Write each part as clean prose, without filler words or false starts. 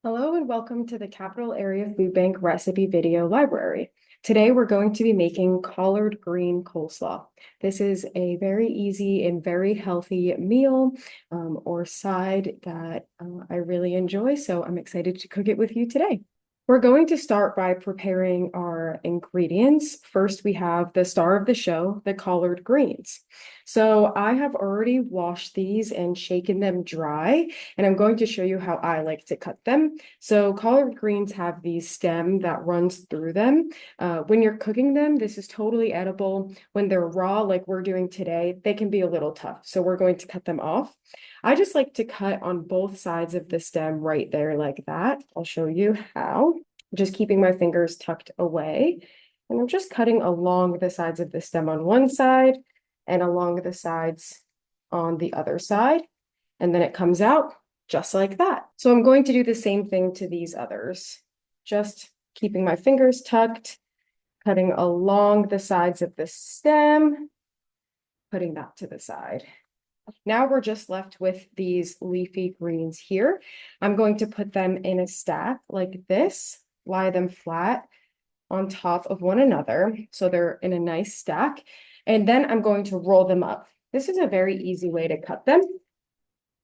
Hello and welcome to the Capital Area Food Bank recipe video library. Today we're going to be making collard green coleslaw. This is a very easy and very healthy meal or side that I really enjoy, so I'm excited to cook it with you today. We're going to start by preparing our ingredients. First, we have the star of the show, the collard greens. So I have already washed these and shaken them dry, and I'm going to show you how I like to cut them. So collard greens have the stem that runs through them. When you're cooking them, this is totally edible. When they're raw, like we're doing today, they can be a little tough. So we're going to cut them off. I just like to cut on both sides of the stem right there like that. I'll show you how. Just keeping my fingers tucked away. And I'm just cutting along the sides of the stem on one side and along the sides on the other side. And then it comes out just like that. So I'm going to do the same thing to these others. Just keeping my fingers tucked, cutting along the sides of the stem, putting that to the side. Now we're just left with these leafy greens here. I'm going to put them in a stack like this, lie them flat on top of one another so they're in a nice stack. And then I'm going to roll them up. This is a very easy way to cut them.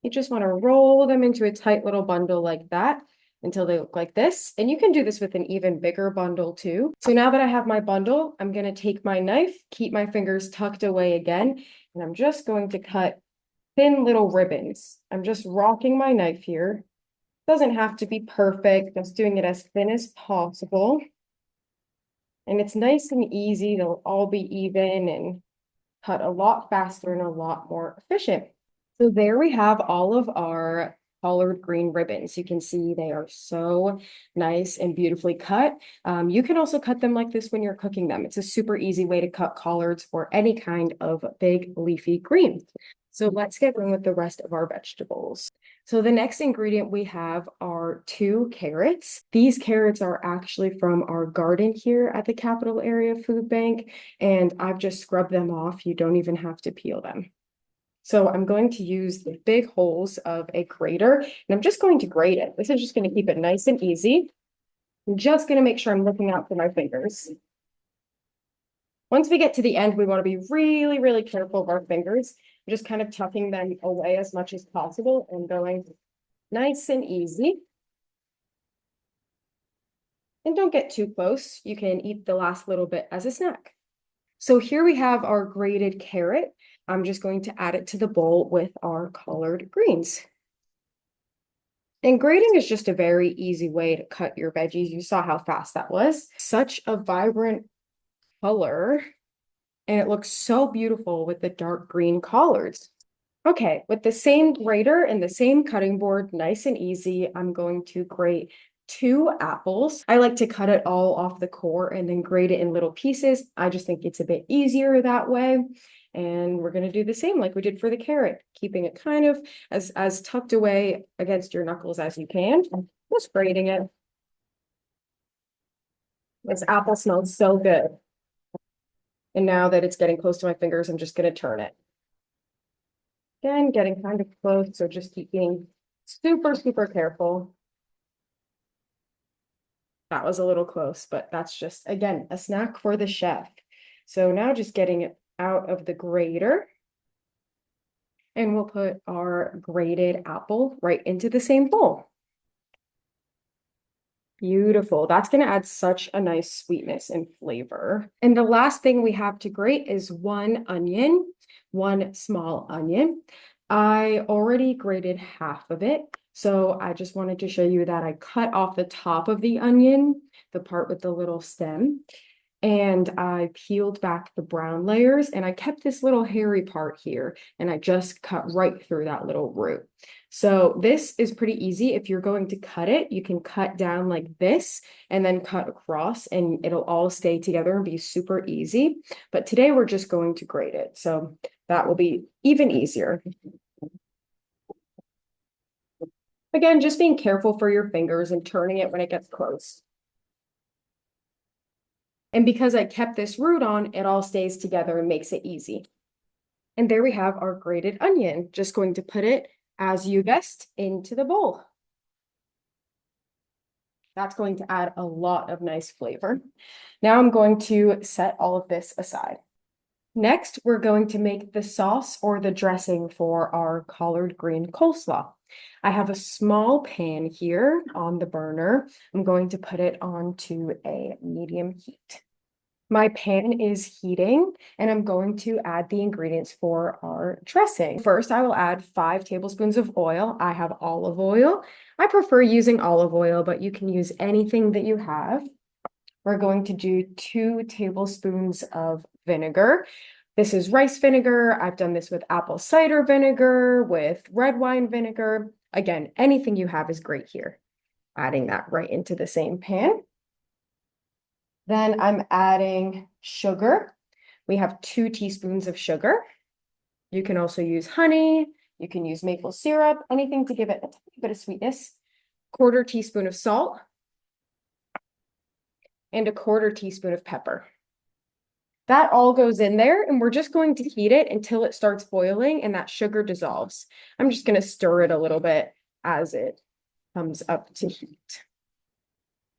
You just want to roll them into a tight little bundle like that until they look like this. And you can do this with an even bigger bundle too. So now that I have my bundle, I'm going to take my knife, keep my fingers tucked away again, and I'm just going to cut thin little ribbons. I'm just rocking my knife here. Doesn't have to be perfect, just doing it as thin as possible. And it's nice and easy, they'll all be even and cut a lot faster and a lot more efficient. So there we have all of our collard green ribbons. You can see they are so nice and beautifully cut. You can also cut them like this when you're cooking them. It's a super easy way to cut collards or any kind of big leafy green. So let's get going with the rest of our vegetables. So the next ingredient we have are 2 carrots. These carrots are actually from our garden here at the Capital Area Food Bank, and I've just scrubbed them off. You don't even have to peel them. So I'm going to use the big holes of a grater, and I'm just going to grate it. This is just going to keep it nice and easy. I'm just going to make sure I'm looking out for my fingers. Once we get to the end, we want to be really, really careful of our fingers. I'm just kind of tucking them away as much as possible and going nice and easy. And don't get too close. You can eat the last little bit as a snack. So here we have our grated carrot. I'm just going to add it to the bowl with our collard greens. And grating is just a very easy way to cut your veggies. You saw how fast that was. Such a vibrant color, and it looks so beautiful with the dark green collards. Okay, with the same grater and the same cutting board, nice and easy, I'm going to grate 2 apples. I like to cut it all off the core and then grate it in little pieces. I just think it's a bit easier that way. And we're going to do the same like we did for the carrot, keeping it kind of as tucked away against your knuckles as you can. Just grating it. This apple smells so good. And now that it's getting close to my fingers, I'm just going to turn it. Again, getting kind of close, so just keep being super, super careful. That was a little close, but that's just, again, a snack for the chef. So now just getting it out of the grater. And we'll put our grated apple right into the same bowl. Beautiful. That's going to add such a nice sweetness and flavor. And the last thing we have to grate is 1 onion, 1 small onion. I already grated half of it. So I just wanted to show you that I cut off the top of the onion, the part with the little stem, and I peeled back the brown layers, and I kept this little hairy part here, and I just cut right through that little root. So this is pretty easy. If you're going to cut it, you can cut down like this and then cut across, and it'll all stay together and be super easy. But today we're just going to grate it. So that will be even easier. Again, just being careful for your fingers and turning it when it gets close. And because I kept this root on, it all stays together and makes it easy. And there we have our grated onion. Just going to put it, as you guessed, into the bowl. That's going to add a lot of nice flavor. Now I'm going to set all of this aside. Next, we're going to make the sauce or the dressing for our collard green coleslaw. I have a small pan here on the burner. I'm going to put it onto a medium heat. My pan is heating and I'm going to add the ingredients for our dressing. First, I will add 5 tablespoons of oil. I have olive oil. I prefer using olive oil, but you can use anything that you have. We're going to do 2 tablespoons of vinegar. This is rice vinegar. I've done this with apple cider vinegar, with red wine vinegar. Again, anything you have is great here. Adding that right into the same pan. Then I'm adding sugar. We have 2 teaspoons of sugar. You can also use honey. You can use maple syrup, anything to give it a tiny bit of sweetness. 1/4 teaspoon of salt. And a 1/4 teaspoon of pepper. That all goes in there, and we're just going to heat it until it starts boiling and that sugar dissolves. I'm just going to stir it a little bit as it comes up to heat.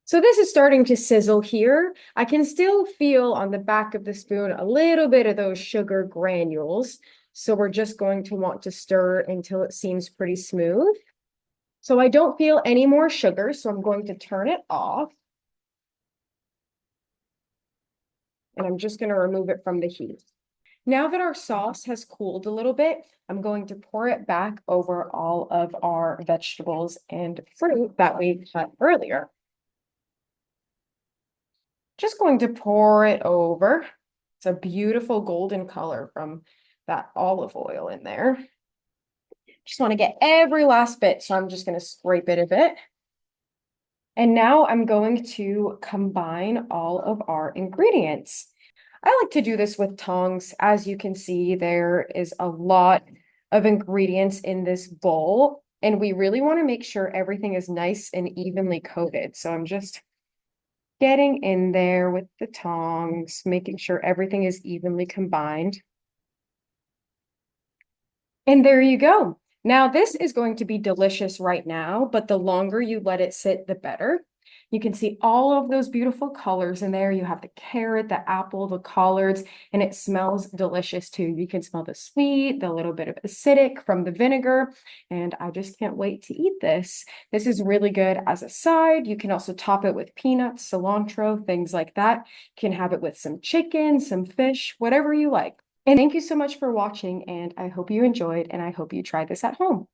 So this is starting to sizzle here. I can still feel on the back of the spoon a little bit of those sugar granules. So we're just going to want to stir until it seems pretty smooth. So I don't feel any more sugar, so I'm going to turn it off. And I'm just going to remove it from the heat. Now that our sauce has cooled a little bit, I'm going to pour it back over all of our vegetables and fruit that we cut earlier. Just going to pour it over. It's a beautiful golden color from that olive oil in there. Just want to get every last bit, so I'm just going to scrape it a bit. And now I'm going to combine all of our ingredients. I like to do this with tongs. As you can see, there is a lot of ingredients in this bowl, and we really want to make sure everything is nice and evenly coated. So I'm just getting in there with the tongs, making sure everything is evenly combined. And there you go. Now this is going to be delicious right now, but the longer you let it sit, the better. You can see all of those beautiful colors in there. You have the carrot, the apple, the collards, and it smells delicious too. You can smell the sweet, the little bit of acidic from the vinegar, and I just can't wait to eat this. This is really good as a side. You can also top it with peanuts, cilantro, things like that. You can have it with some chicken, some fish, whatever you like. And thank you so much for watching, and I hope you enjoyed, and I hope you try this at home.